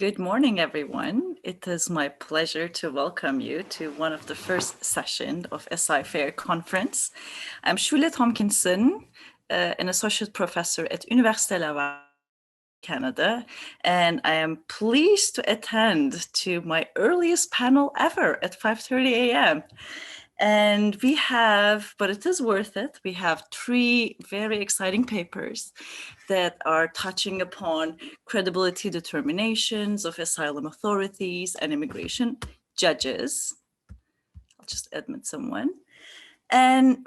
Good morning, everyone. It is my pleasure to welcome you to one of the first sessions of ASYFAIR conference. I'm Shule Tomkinson, an associate professor at Université Laval, Canada, and I am pleased to attend to my earliest panel ever at 5:30 a.m. And we have, but it is worth it, we have 3 very exciting papers that are touching upon credibility determinations of asylum authorities and immigration judges. I'll just admit someone. And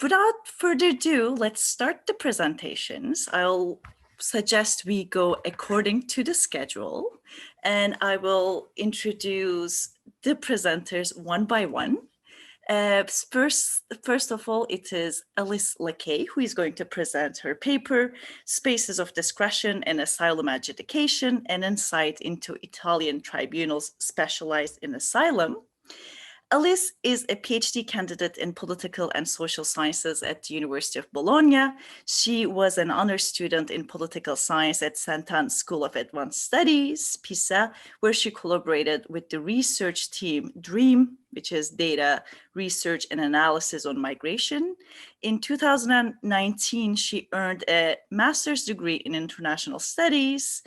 without further ado, let's start the presentations. I'll suggest we go according to the schedule, and I will introduce the presenters one by one. First of all, it is Alice Lackey, who is going to present her paper, Spaces of Discretion in Asylum Adjudication, an Insight into Italian Tribunals Specialized in Asylum. Alice is a PhD candidate in political and social sciences at the University of Bologna. She was an honor student in political science at Sant'Anne School of Advanced Studies, Pisa, where she collaborated with the research team DREAM, which is Data Research and Analysis on Migration. In 2019, she earned a master's degree in international studies,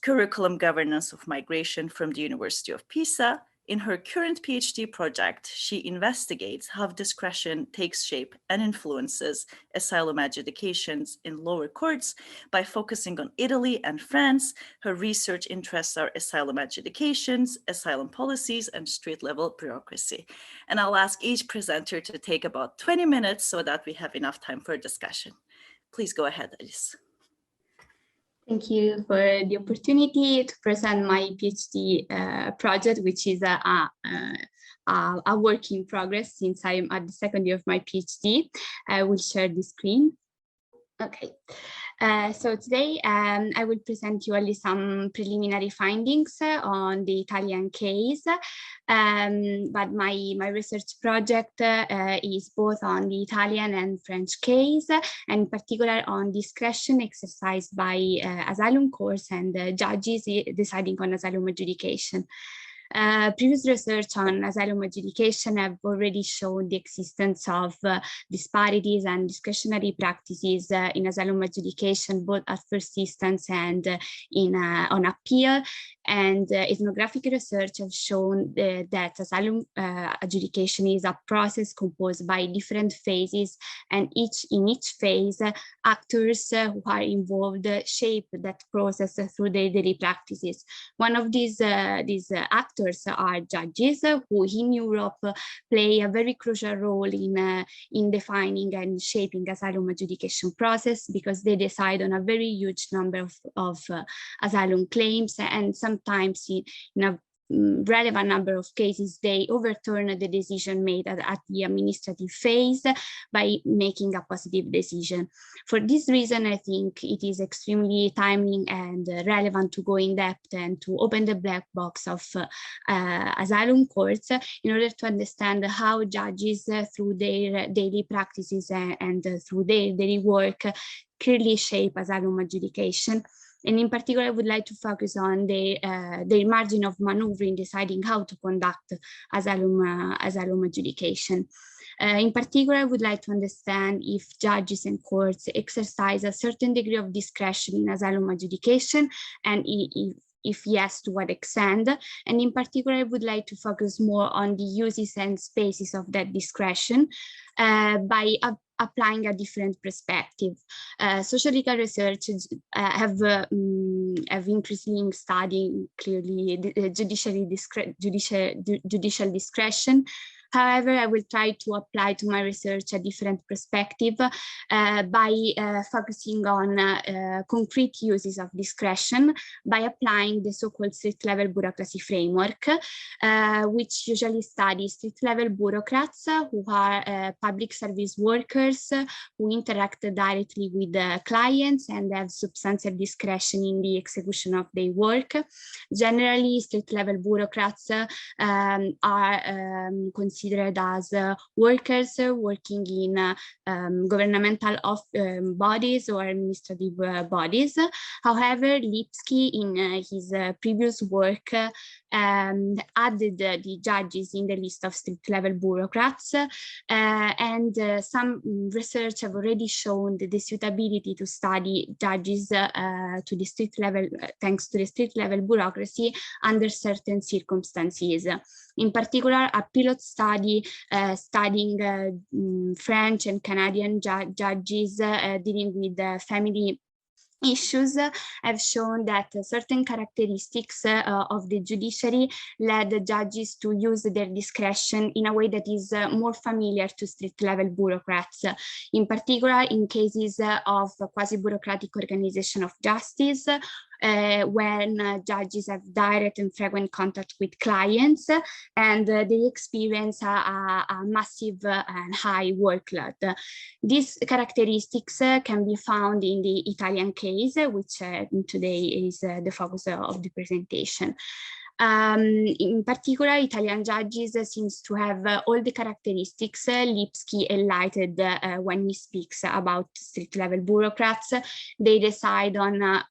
curriculum governance of migration from the University of Pisa. In her current PhD project, she investigates how discretion takes shape and influences asylum adjudications in lower courts by focusing on Italy and France. Her research interests are asylum adjudications, asylum policies, and street-level bureaucracy. And I'll ask each presenter to take about 20 minutes so that we have enough time for discussion. Please go ahead, Alice. Thank you for the opportunity to present my PhD project, which is a work in progress since I'm at the second year of my PhD. I will share the screen. Okay, so today I will present you only some preliminary findings on the Italian case, but my research project is both on the Italian and French case, and in particular on discretion exercised by asylum courts and judges deciding on asylum adjudication. Previous research on asylum adjudication have already shown the existence of disparities and discretionary practices in asylum adjudication, both at first instance and on appeal. And ethnographic research have shown that asylum adjudication is a process composed by different phases, and in each phase, actors who are involved shape that process through their daily practices. One of these actors are judges, who in Europe play a very crucial role in defining and shaping asylum adjudication process, because they decide on a very huge number of asylum claims, and sometimes in a relevant number of cases, they overturn the decision made at the administrative phase by making a positive decision. For this reason, I think it is extremely timely and relevant to go in depth and to open the black box of asylum courts in order to understand how judges, through their daily practices and through their daily work, clearly shape asylum adjudication. And in particular, I would like to focus on their margin of maneuver in deciding how to conduct asylum adjudication. In particular, I would like to understand if judges and courts exercise a certain degree of discretion in asylum adjudication, and if yes, to what extent. And in particular, I would like to focus more on the uses and spaces of that discretion by applying a different perspective. Social legal researchers have increasingly studying clearly judicial discretion. However, I will try to apply to my research a different perspective by focusing on concrete uses of discretion by applying the so-called street-level bureaucracy framework, which usually studies street-level bureaucrats who are public service workers who interact directly with clients and have substantial discretion in the execution of their work. Generally, street-level bureaucrats are considered considered as workers working in governmental bodies or administrative bodies. However, Lipski in his previous work added the judges in the list of street-level bureaucrats, and some research have already shown the suitability to study judges to the street level, thanks to the street-level bureaucracy under certain circumstances. In particular, a pilot study studying French and Canadian judges dealing with family issues have shown that certain characteristics of the judiciary led the judges to use their discretion in a way that is more familiar to street-level bureaucrats, in particular in cases of quasi-bureaucratic organization of justice, when judges have direct and frequent contact with clients, and they experience a massive and high workload. These characteristics can be found in the Italian case, which today is the focus of the presentation. In particular, Italian judges seems to have all the characteristics Lipski highlighted when he speaks about street-level bureaucrats. They decide on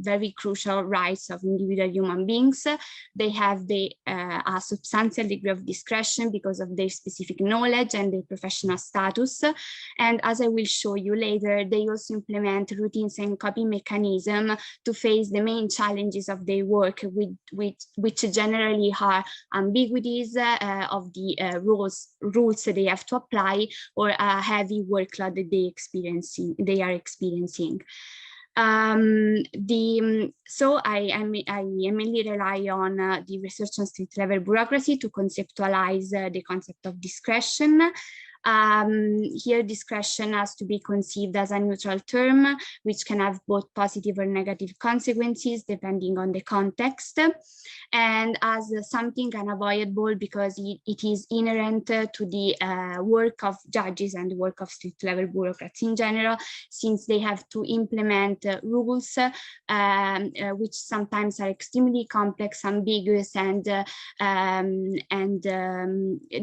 very crucial rights of individual human beings. They have a substantial degree of discretion because of their specific knowledge and their professional status. And as I will show you later, they also implement routines and coping mechanism to face the main challenges of their work, which generally are ambiguities of the rules that they have to apply, or a heavy workload that they are experiencing. So I mainly rely on the research on street-level bureaucracy to conceptualize the concept of discretion. Here, discretion has to be conceived as a neutral term, which can have both positive or negative consequences depending on the context, and as something unavoidable because it is inherent to the work of judges and the work of street-level bureaucrats in general, since they have to implement rules which sometimes are extremely complex, ambiguous, and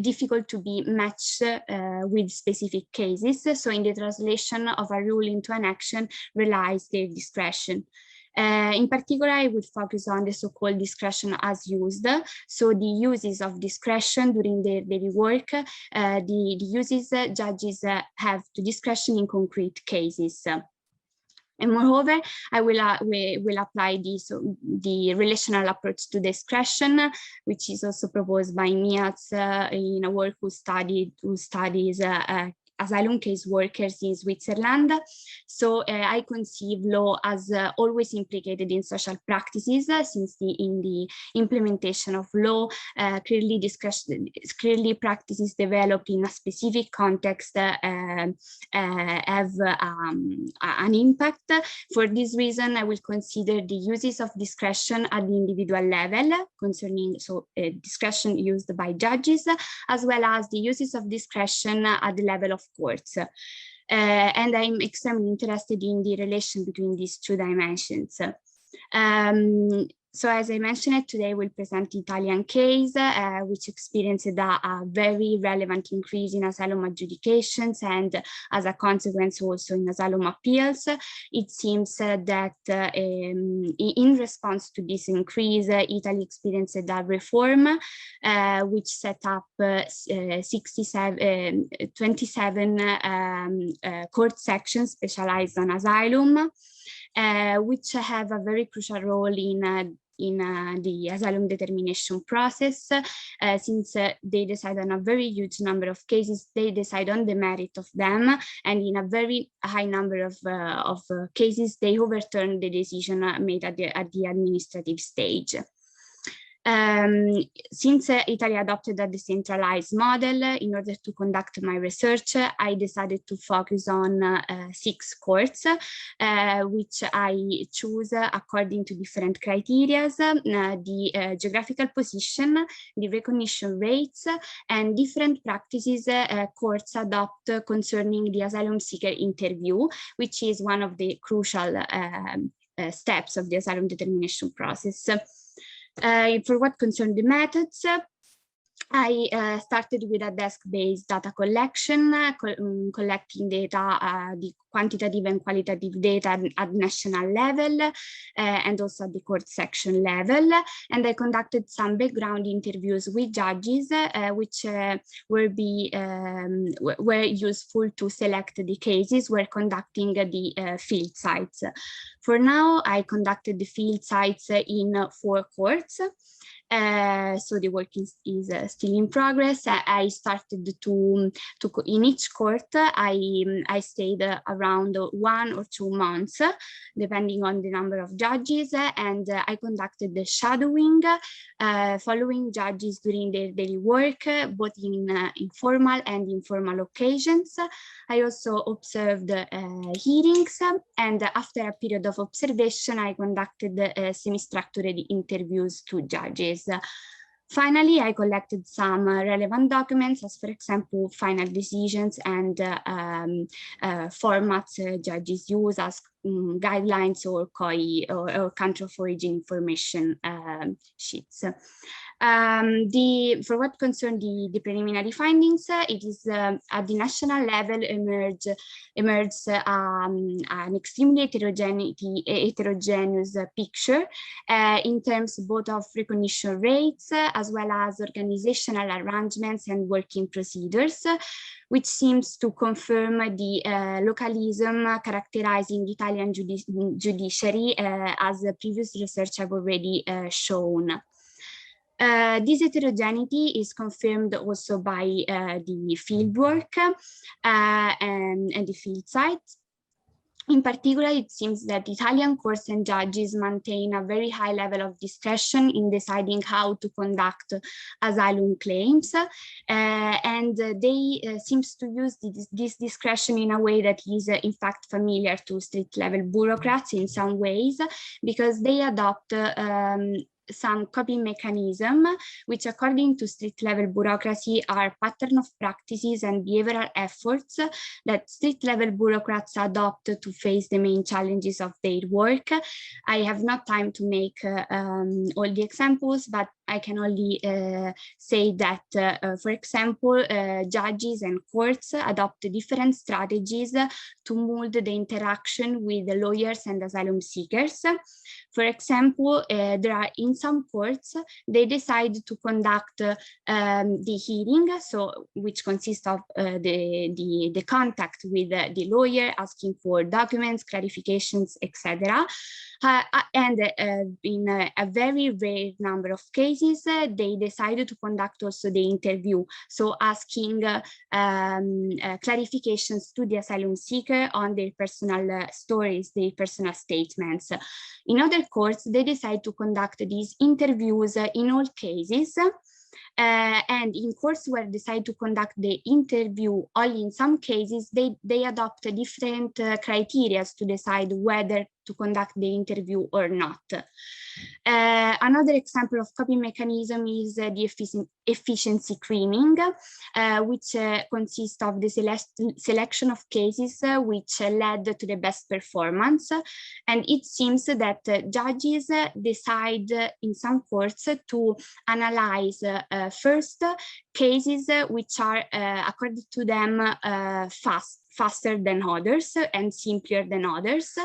difficult to be matched with specific cases. So in the translation of a rule into an action relies their discretion. In particular, I would focus on the so-called discretion as used. So the uses of discretion during their daily work, the uses judges have to discretion in concrete cases. And moreover, I will apply the relational approach to discretion, which is also proposed by Miaz in a work who studies asylum case workers in Switzerland. So I conceive law as always implicated in social practices, since in the implementation of law, clearly practices developed in a specific context have an impact. For this reason, I will consider the uses of discretion at the individual level concerning discretion used by judges, as well as the uses of discretion at the level of courts. And I'm extremely interested in the relation between these two dimensions. So as I mentioned, today we'll present the Italian case, which experienced a very relevant increase in asylum adjudications and as a consequence also in asylum appeals. It seems that in response to this increase, Italy experienced a reform which set up 27 court sections specialized on asylum, which have a very crucial role in the asylum determination process, since they decide on a very huge number of cases. They decide on the merit of them, and in a very high number of cases, they overturn the decision made at the administrative stage. Since Italy adopted a decentralized model, in order to conduct my research, I decided to focus on 6 courts, which I choose according to different criteria: the geographical position, the recognition rates, and different practices courts adopt concerning the asylum seeker interview, which is one of the crucial steps of the asylum determination process. For what concerns the methods, I started with a desk-based data collection, collecting data, the quantitative and qualitative data at national level and also at the court section level. And I conducted some background interviews with judges, which were useful to select the cases. We're conducting the field sites. For now, I conducted the field sites in 4 courts. So the work is still in progress. I started to in each court, I stayed around 1 or 2 months, depending on the number of judges, and I conducted the shadowing, following judges during their daily work, both in informal and informal occasions. I also observed hearings, and after a period of observation, I conducted semi-structured interviews to judges. Finally, I collected some relevant documents, as for example, final decisions and formats judges use as guidelines or COI or country of origin information sheets. For what concerns the preliminary findings, it is at the national level emerged an extremely heterogeneous picture in terms both of recognition rates as well as organizational arrangements and working procedures, which seems to confirm the localism characterizing the Italian judiciary, as the previous research have already shown. This heterogeneity is confirmed also by the fieldwork and the field sites. In particular, it seems that Italian courts and judges maintain a very high level of discretion in deciding how to conduct asylum claims, and they seems to use this discretion in a way that is in fact familiar to street-level bureaucrats in some ways, because they adopt some coping mechanism, which according to street-level bureaucracy are pattern of practices and behavioral efforts that street-level bureaucrats adopt to face the main challenges of their work. I have not time to make all the examples, but I can only say that, for example, judges and courts adopt different strategies to mold the interaction with the lawyers and asylum seekers. For example, there are in some courts, they decide to conduct the hearing, so which consists of the contact with the lawyer, asking for documents, clarifications, etc. And in a very rare number of cases, they decided to conduct also the interview, so asking clarifications to the asylum seeker on their personal stories, their personal statements. In other courts, they decide to conduct these interviews in all cases. And in courts where they decide to conduct the interview only in some cases, they adopt different criteria to decide whether to conduct the interview or not. Another example of coping mechanism is the efficiency creaming, which consists of the selection of cases which led to the best performance. And it seems that judges decide in some courts to analyze first cases which are, according to them, faster than others and simpler than others.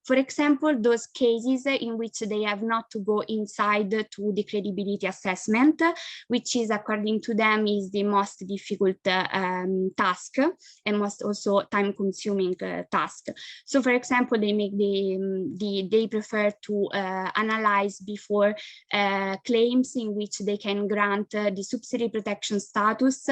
For example, those cases in which they have not to go inside to the credibility assessment, which is, according to them, is the most difficult task and most also time-consuming task. So, for example, they make they prefer to analyze before claims in which they can grant the subsidiary protection status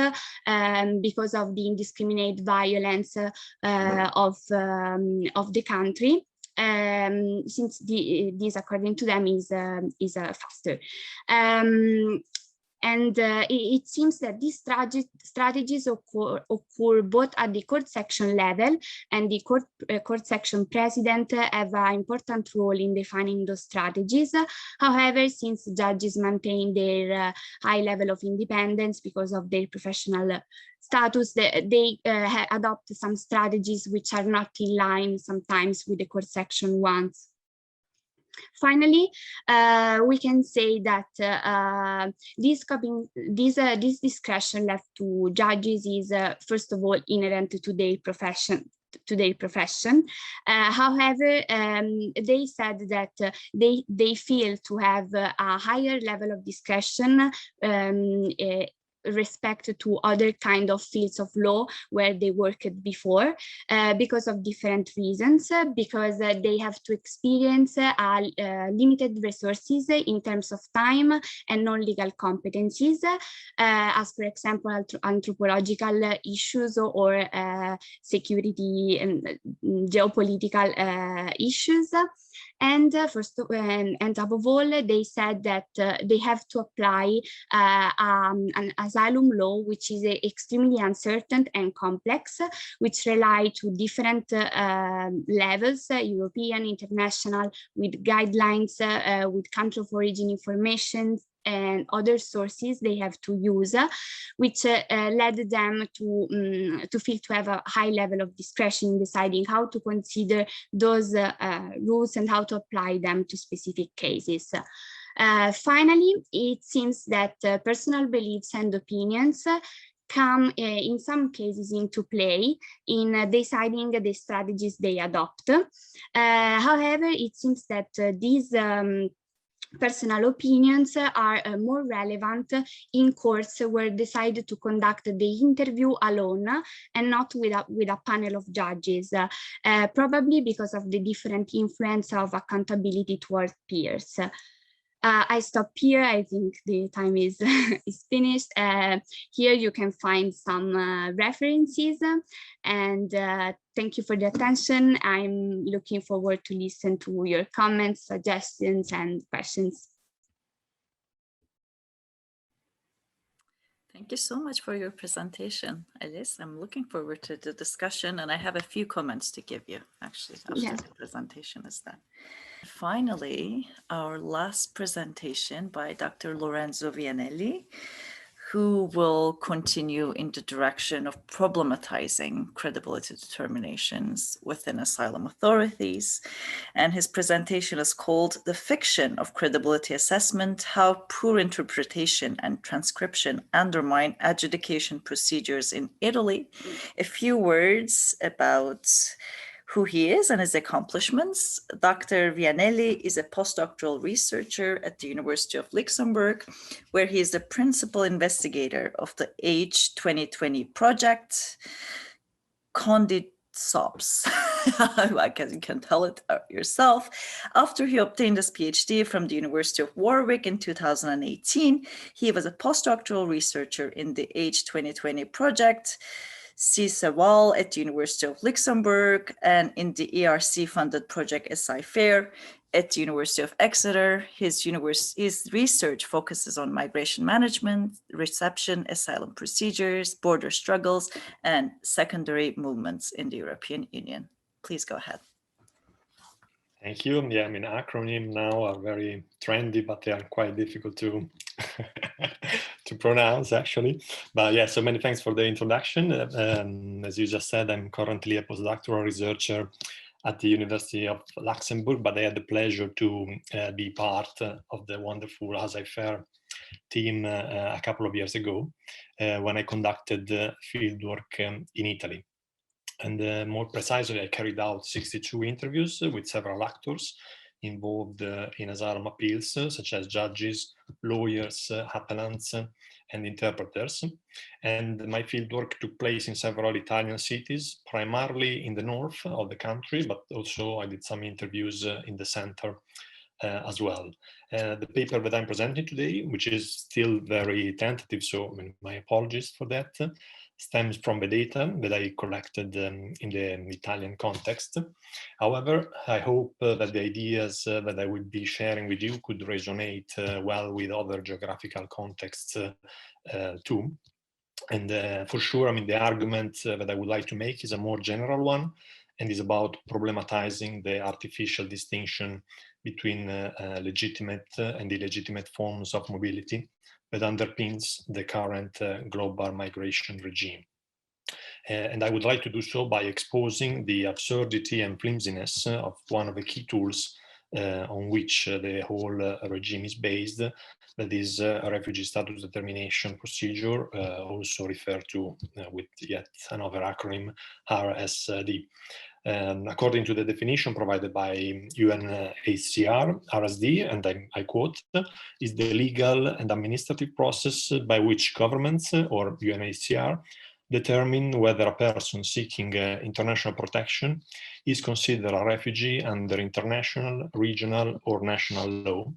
because of the indiscriminate violence of the country. Since this, according to them, is faster. It seems that these strategies occur both at the court section level, and the court section president have an important role in defining those strategies. However, since judges maintain their high level of independence because of their professional status, they adopt some strategies which are not in line sometimes with the court section ones. Finally, we can say that this discretion left to judges is, first of all, inherent to their profession. However, they said that they feel to have a higher level of discretion respect to other kind of fields of law where they worked before, because of different reasons, because they have to experience limited resources in terms of time and non-legal competencies, as for example anthropological issues or security and geopolitical issues. And and above all, they said that they have to apply an asylum law, which is extremely uncertain and complex, which rely to different levels, European, international, with guidelines, with country of origin information, and other sources they have to use, which led them to feel to have a high level of discretion in deciding how to consider those rules and how to apply them to specific cases. Finally, it seems that personal beliefs and opinions come in some cases into play in deciding the strategies they adopt. However, it seems that these personal opinions are more relevant in courts where decided to conduct the interview alone and not with a panel of judges, probably because of the different influence of accountability towards peers. I stop here. I think the time is is finished. Here you can find some references, and thank you for the attention. I'm looking forward to listen to your comments, suggestions, and questions. Thank you so much for your presentation, Alice. I'm looking forward to the discussion, and I have a few comments to give you, actually, after the presentation is done. Finally, our last presentation by Dr. Lorenzo Vianelli, who will continue in the direction of problematizing credibility determinations within asylum authorities. And his presentation is called "The Fiction of Credibility Assessment: How Poor Interpretation and Transcription Undermine Adjudication Procedures in Italy." A few words about who he is and his accomplishments. Dr. Vianelli is a postdoctoral researcher at the University of Luxembourg, where he is the principal investigator of the Age 2020 project, Condit-SOPS. I guess you can tell it yourself. After he obtained his PhD from the University of Warwick in 2018, he was a postdoctoral researcher in the Age 2020 project, CSAWAL at the University of Luxembourg, and in the ERC-funded project ASYFAIR at the University of Exeter. His research focuses on migration management, reception, asylum procedures, border struggles, and secondary movements in the European Union. Please go ahead. Thank you. Yeah, I mean, acronyms now are very trendy, but they are quite difficult to to pronounce, actually. But yeah, so many thanks for the introduction. As you just said, I'm currently a postdoctoral researcher at the University of Luxembourg, but I had the pleasure to be part of the wonderful ASYFAIR team a couple of years ago when I conducted fieldwork in Italy. And more precisely, I carried out 62 interviews with several actors involved in asylum appeals, such as judges, lawyers, appellants, and interpreters. And my fieldwork took place in several Italian cities, primarily in the north of the country, but also I did some interviews in the center as well. The paper that I'm presenting today, which is still very tentative, so I mean, my apologies for that, stems from the data that I collected in the Italian context. However, I hope that the ideas that I will be sharing with you could resonate well with other geographical contexts too. And for sure, I mean, the argument that I would like to make is a more general one and is about problematizing the artificial distinction between legitimate and illegitimate forms of mobility that underpins the current global migration regime. And I would like to do so by exposing the absurdity and flimsiness of one of the key tools on which the whole regime is based, that is a refugee status determination procedure, also referred to with yet another acronym, RSD. According to the definition provided by UNHCR, RSD, and I quote, is the legal and administrative process by which governments or UNHCR determine whether a person seeking international protection is considered a refugee under international, regional, or national law.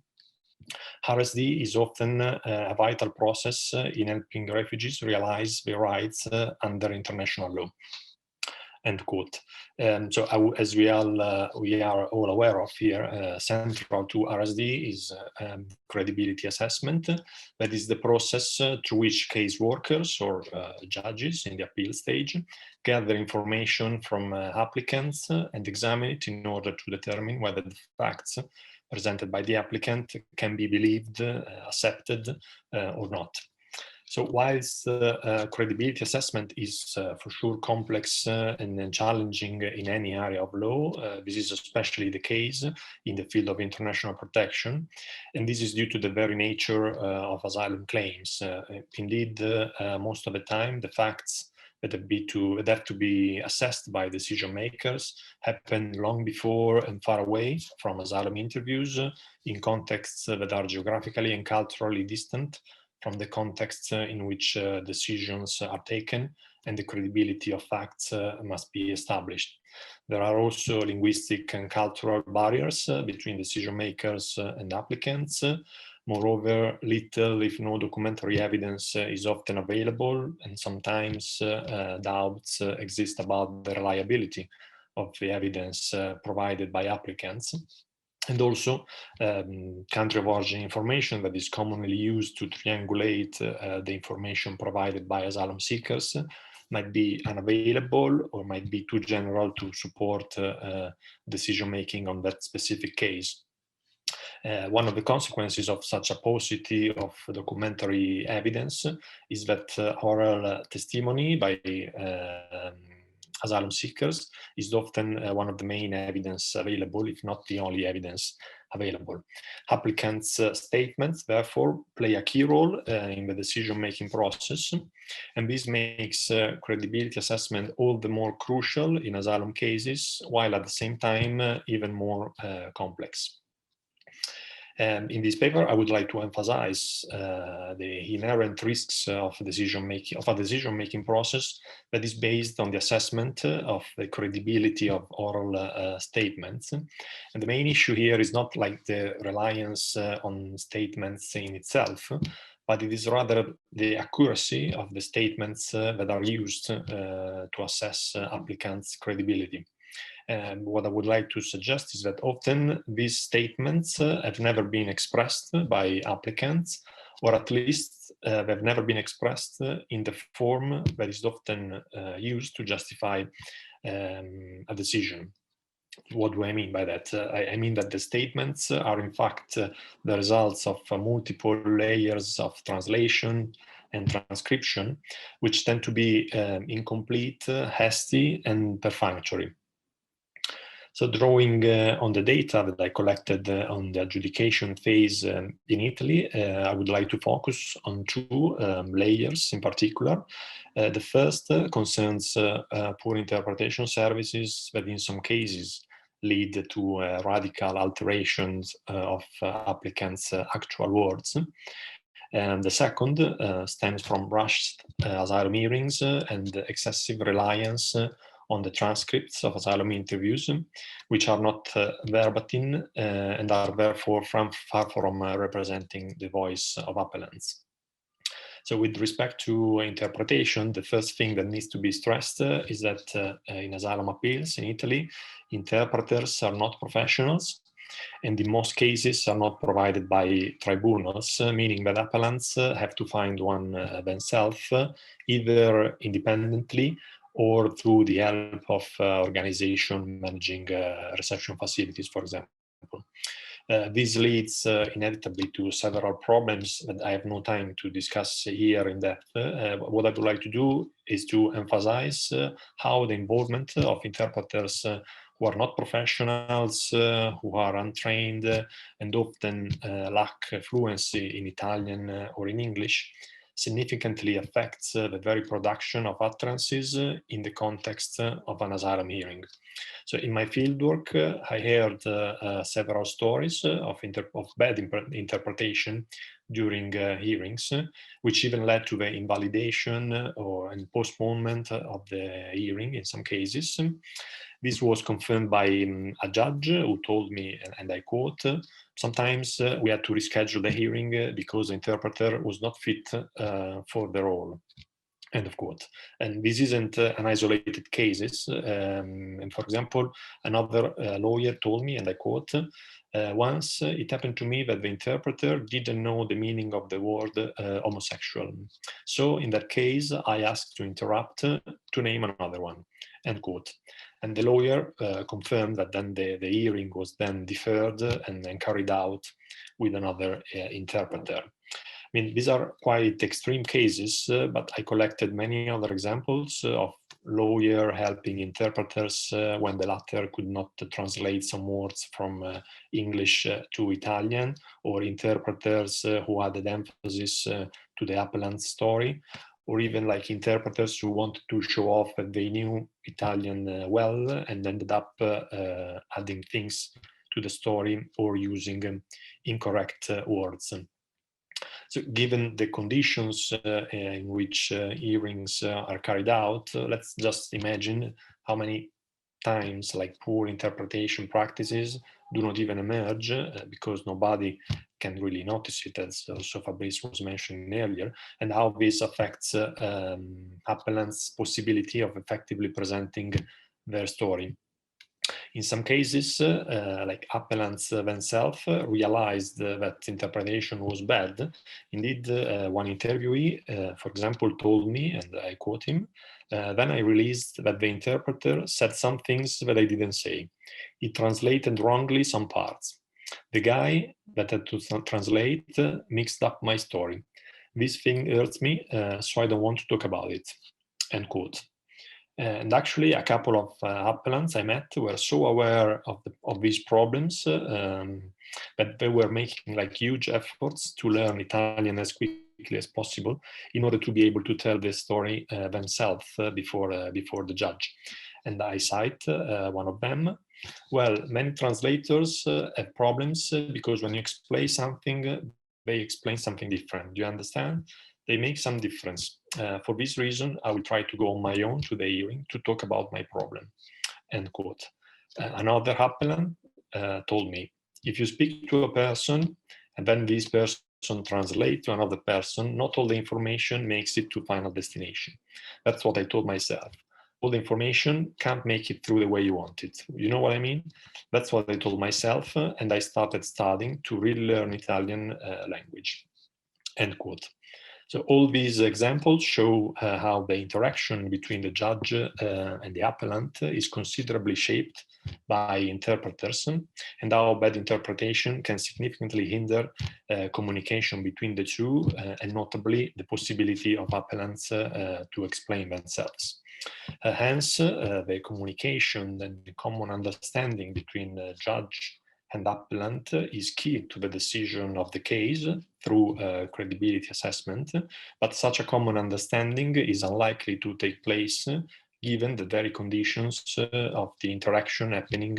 RSD is often a vital process in helping refugees realize their rights under international law. End quote. So as we are all aware of here, central to RSD is credibility assessment. That is the process through which case workers or judges in the appeal stage gather information from applicants and examine it in order to determine whether the facts presented by the applicant can be believed, accepted, or not. So whilst credibility assessment is for sure complex and challenging in any area of law, this is especially the case in the field of international protection. And this is due to the very nature of asylum claims. Indeed, most of the time, the facts that have to be assessed by decision makers happen long before and far away from asylum interviews in contexts that are geographically and culturally distant from the contexts in which decisions are taken, and the credibility of facts must be established. There are also linguistic and cultural barriers between decision makers and applicants. Moreover, little, if no documentary evidence is often available, and sometimes doubts exist about the reliability of the evidence provided by applicants. And also country of origin information that is commonly used to triangulate the information provided by asylum seekers might be unavailable or might be too general to support decision-making on that specific case. One of the consequences of such a paucity of documentary evidence is that oral testimony by asylum seekers is often one of the main evidence available, if not the only evidence available. Applicants' statements, therefore, play a key role in the decision-making process, and this makes credibility assessment all the more crucial in asylum cases, while at the same time even more complex. In this paper, I would like to emphasize the inherent risks of a decision-making process that is based on the assessment of the credibility of oral statements. And the main issue here is not like the reliance on statements in itself, but it is rather the accuracy of the statements that are used to assess applicants' credibility. And what I would like to suggest is that often these statements have never been expressed by applicants, or at least they've never been expressed in the form that is often used to justify a decision. What do I mean by that? I mean that the statements are in fact the results of multiple layers of translation and transcription, which tend to be incomplete, hasty, and perfunctory. So drawing on the data that I collected on the adjudication phase in Italy, I would like to focus on two layers in particular. The first concerns poor interpretation services that in some cases lead to radical alterations of applicants' actual words. And the second stems from rushed asylum hearings and excessive reliance on the transcripts of asylum interviews, which are not verbatim and are therefore far from representing the voice of appellants. So with respect to interpretation, the first thing that needs to be stressed is that in asylum appeals in Italy, interpreters are not professionals, and in most cases are not provided by tribunals, meaning that appellants have to find one themselves, either independently or through the help of organization managing reception facilities, for example. This leads inevitably to several problems that I have no time to discuss here in depth. What I would like to do is to emphasize how the involvement of interpreters who who are not professionals, who are untrained, and often lack fluency in Italian or in English, significantly affects the very production of utterances in the context of an asylum hearing. So in my fieldwork, I heard several stories of bad interpretation during hearings, which even led to the invalidation and postponement of the hearing in some cases. This was confirmed by a judge who told me, and I quote, "Sometimes we had to reschedule the hearing because the interpreter was not fit for the role." End of quote. And this isn't an isolated cases. And for example, another lawyer told me, and I quote, "Once it happened to me that the interpreter didn't know the meaning of the word homosexual. So in that case, I asked to interrupt to name another one." End quote. And the lawyer confirmed that then the hearing was then deferred and then carried out with another interpreter. I mean, these are quite extreme cases, but I collected many other examples of lawyer helping interpreters when the latter could not translate some words from English to Italian, or interpreters who added emphasis to the appellant's story, or even like interpreters who wanted to show off that they knew Italian well and ended up adding things to the story or using incorrect words. So given the conditions in which hearings are carried out, let's just imagine how many times like poor interpretation practices do not even emerge because nobody can really notice it, as also Fabrice was mentioning earlier, and how this affects appellants' possibility of effectively presenting their story. In some cases, like appellants themselves realized that interpretation was bad. Indeed, one interviewee, for example, told me, and I quote him, "Then I realized that the interpreter said some things that I didn't say. He translated wrongly some parts. The guy that had to translate mixed up my story. This thing hurts me, so I don't want to talk about it." End quote. And actually, a couple of appellants I met were so aware of these problems that they were making like huge efforts to learn Italian as quickly as possible in order to be able to tell the story themselves before the judge. And I cite one of them. "Well, many translators have problems because when you explain something, they explain something different. Do you understand? They make some difference. For this reason, I will try to go on my own to the hearing to talk about my problem." End quote. Another appellant told me, "If you speak to a person and then this person translates to another person, not all the information makes it to final destination. That's what I told myself. All the information can't make it through the way you want it. You know what I mean? That's what I told myself, and I started studying to really learn Italian language." End quote. So all these examples show how the interaction between the judge and the appellant is considerably shaped by interpreters, and how bad interpretation can significantly hinder communication between the two, and notably the possibility of appellants to explain themselves. Hence, the communication and the common understanding between the judge and appellant is key to the decision of the case through credibility assessment, but such a common understanding is unlikely to take place given the very conditions of the interaction happening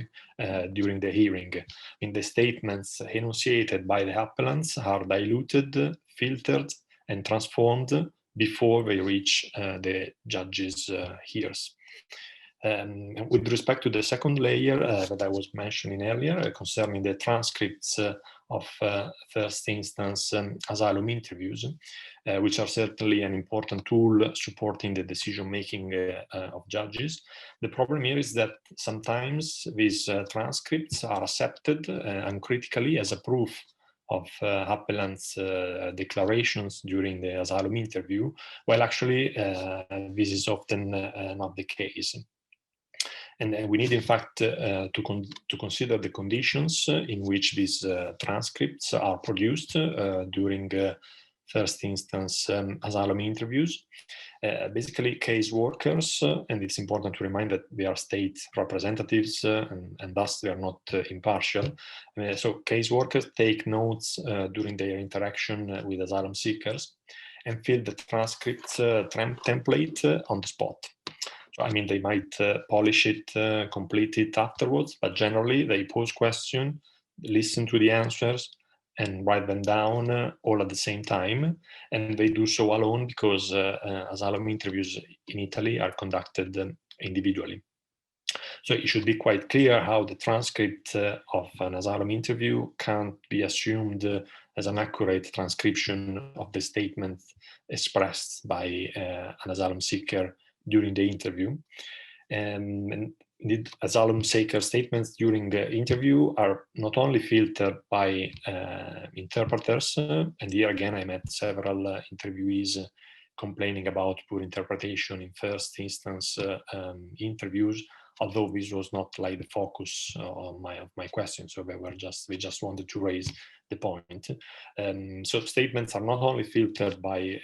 during the hearing. In the statements enunciated by the appellants are diluted, filtered, and transformed before they reach the judge's ears. With respect to the second layer that I was mentioning earlier concerning the transcripts of first instance asylum interviews, which are certainly an important tool supporting the decision-making of judges. The problem here is that sometimes these transcripts are accepted uncritically as a proof of appellants' declarations during the asylum interview, while actually this is often not the case. And we need, in fact, to consider the conditions in which these transcripts are produced during first instance asylum interviews. basically case workers, and it's important to remind that they are state representatives and thus they are not impartial. So case workers take notes during their interaction with asylum seekers and fill the transcript template on the spot. So, I mean, they might polish it, complete it afterwards, but generally they pose questions, listen to the answers, and write them down all at the same time. And they do so alone because asylum interviews in Italy are conducted individually. So it should be quite clear how the transcript of an asylum interview can't be assumed as an accurate transcription of the statement expressed by an asylum seeker during the interview. And indeed, asylum seeker statements during the interview are not only filtered by interpreters, and here again I met several interviewees complaining about poor interpretation in first instance interviews, although this was not like the focus of my question. So they just wanted to raise the point. So statements are not only filtered by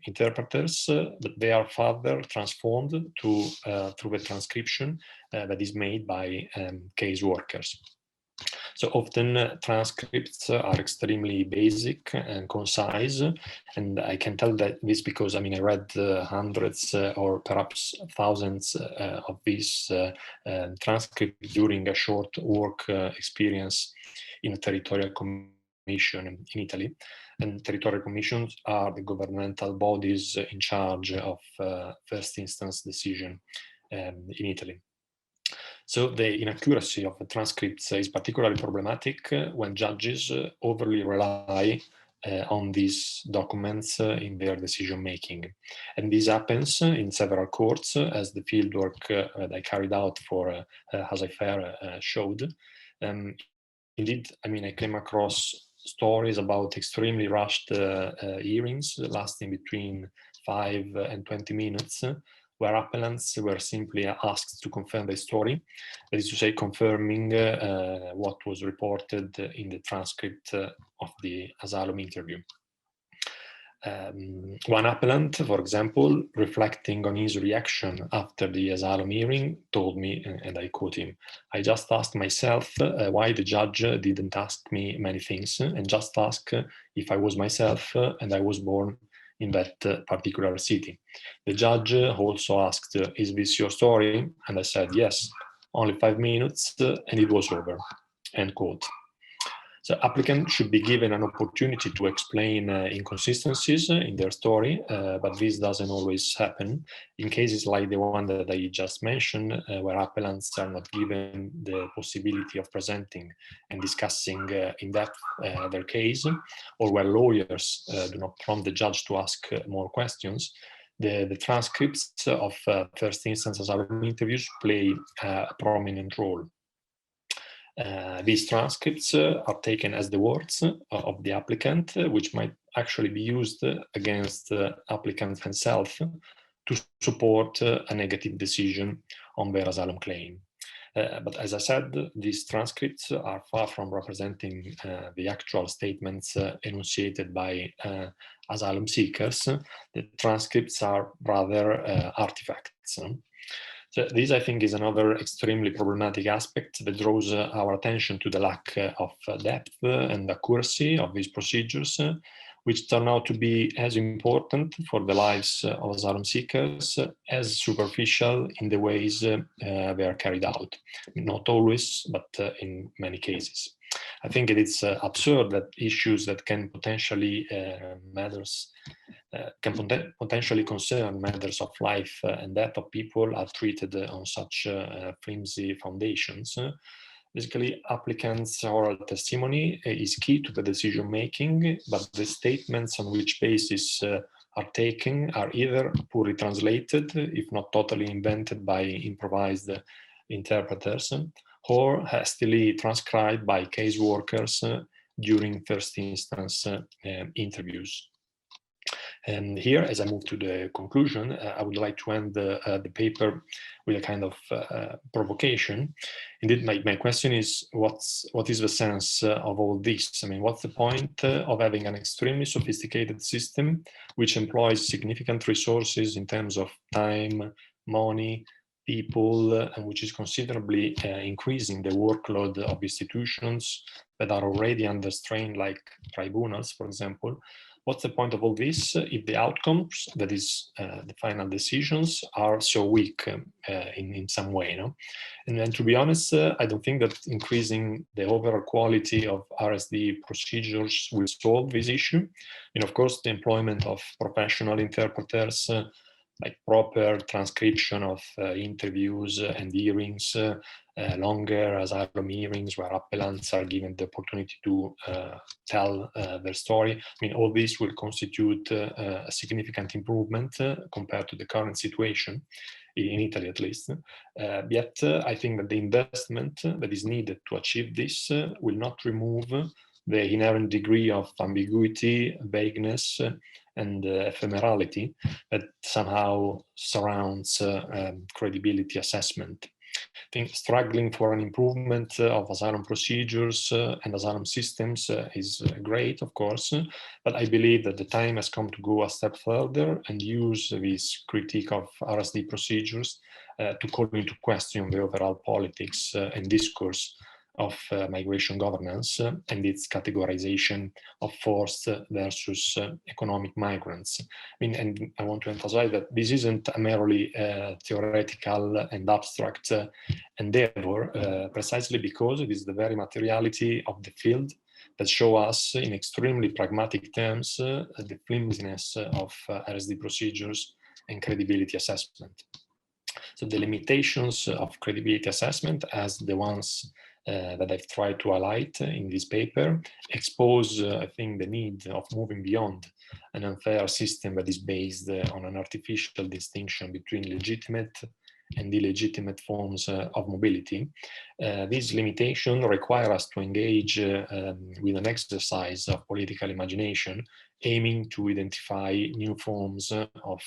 interpreters, but they are further transformed through the transcription that is made by case workers. So often transcripts are extremely basic and concise, and I can tell that this because I read hundreds or perhaps thousands of these transcripts during a short work experience in a territorial commission in Italy. And territorial commissions are the governmental bodies in charge of first instance decision in Italy. So the inaccuracy of the transcripts is particularly problematic when judges overly rely on these documents in their decision making. And this happens in several courts, as the fieldwork that I carried out for ASYFAIR showed. Indeed, I came across stories about extremely rushed hearings lasting between 5 and 20 minutes, where appellants were simply asked to confirm the story, that is to say, confirming what was reported in the transcript of the asylum interview. One appellant, for example, reflecting on his reaction after the asylum hearing, told me, and I quote him, "I just asked myself why the judge didn't ask me many things, and just ask if I was myself and I was born in that particular city. The judge also asked, 'Is this your story?' And I said, 'Yes, only 5 minutes and it was over,'" end quote. So applicants should be given an opportunity to explain inconsistencies in their story, but this doesn't always happen. In cases like the one that I just mentioned, where appellants are not given the possibility of presenting and discussing in depth their case, or where lawyers do not prompt the judge to ask more questions, the transcripts of first instance asylum interviews play a prominent role. These transcripts are taken as the words of the applicant, which might actually be used against the applicant himself to support a negative decision on their asylum claim. But as I said, these transcripts are far from representing the actual statements enunciated by asylum seekers. The transcripts are rather artifacts. So this, I think, is another extremely problematic aspect that draws our attention to the lack of depth and accuracy of these procedures, which turn out to be as important for the lives of asylum seekers as superficial in the ways they are carried out. Not always, but in many cases. I think it is absurd that issues that can potentially potentially concern matters of life and death of people are treated on such flimsy foundations. Basically, applicants' oral testimony is key to the decision making, but the statements on which basis are taken are either poorly translated, if not totally invented by improvised interpreters, or hastily transcribed by case workers during first instance interviews. And here, as I move to the conclusion, I would like to end the paper with a kind of provocation. Indeed, my question is, what is the sense of all this? I mean, what's the point of having an extremely sophisticated system which employs significant resources in terms of time, money, people, and which is considerably increasing the workload of institutions that are already under strain, like tribunals, for example? What's the point of all this if the outcomes, that is, the final decisions, are so weak in some way? No? And then, to be honest, I don't think that increasing the overall quality of RSD procedures will solve this issue. And of course, the employment of professional interpreters, like proper transcription of interviews and hearings, longer asylum hearings where appellants are given the opportunity to tell their story. I mean, all this will constitute a significant improvement compared to the current situation, in Italy at least. Yet, I think that the investment that is needed to achieve this will not remove the inherent degree of ambiguity, vagueness, and ephemerality that somehow surrounds credibility assessment. I think struggling for an improvement of asylum procedures and asylum systems is great, of course, but I believe that the time has come to go a step further and use this critique of RSD procedures to call into question the overall politics and discourse of migration governance and its categorization of forced versus economic migrants. I mean, and I want to emphasize that this isn't a merely theoretical and abstract endeavor, precisely because it is the very materiality of the field that show us in extremely pragmatic terms the flimsiness of RSD procedures and credibility assessment. So the limitations of credibility assessment, as the ones that I've tried to highlight in this paper, expose, I think, the need of moving beyond an unfair system that is based on an artificial distinction between legitimate and illegitimate forms of mobility. These limitations require us to engage with an exercise of political imagination, aiming to identify new forms of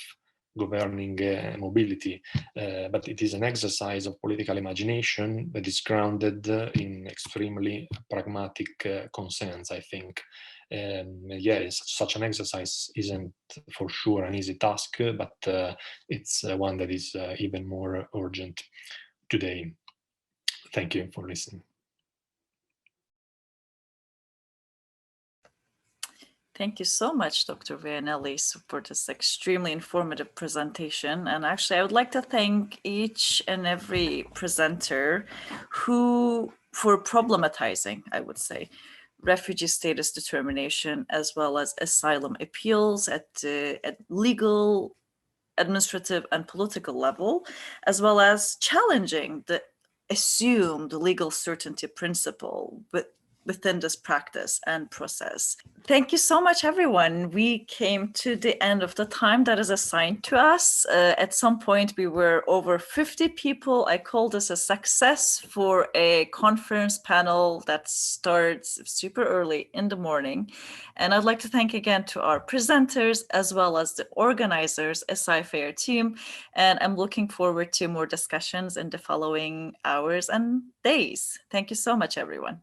governing mobility, but it is an exercise of political imagination that is grounded in extremely pragmatic concerns, I think. Yes, such an exercise isn't for sure an easy task, but it's one that is even more urgent today. Thank you for listening. Thank you so much, Dr. Vianelli, for this extremely informative presentation. And actually, I would like to thank each and every presenter for problematizing, I would say, refugee status determination, as well as asylum appeals at legal, administrative, and political level, as well as challenging the assumed legal certainty principle within this practice and process. Thank you so much, everyone. We came to the end of the time that is assigned to us. At some point, we were over 50 people. I call this a success for a conference panel that starts super early in the morning. And I'd like to thank again to our presenters, as well as the organizers, ASYFAIR team. And I'm looking forward to more discussions in the following hours and days. Thank you so much, everyone.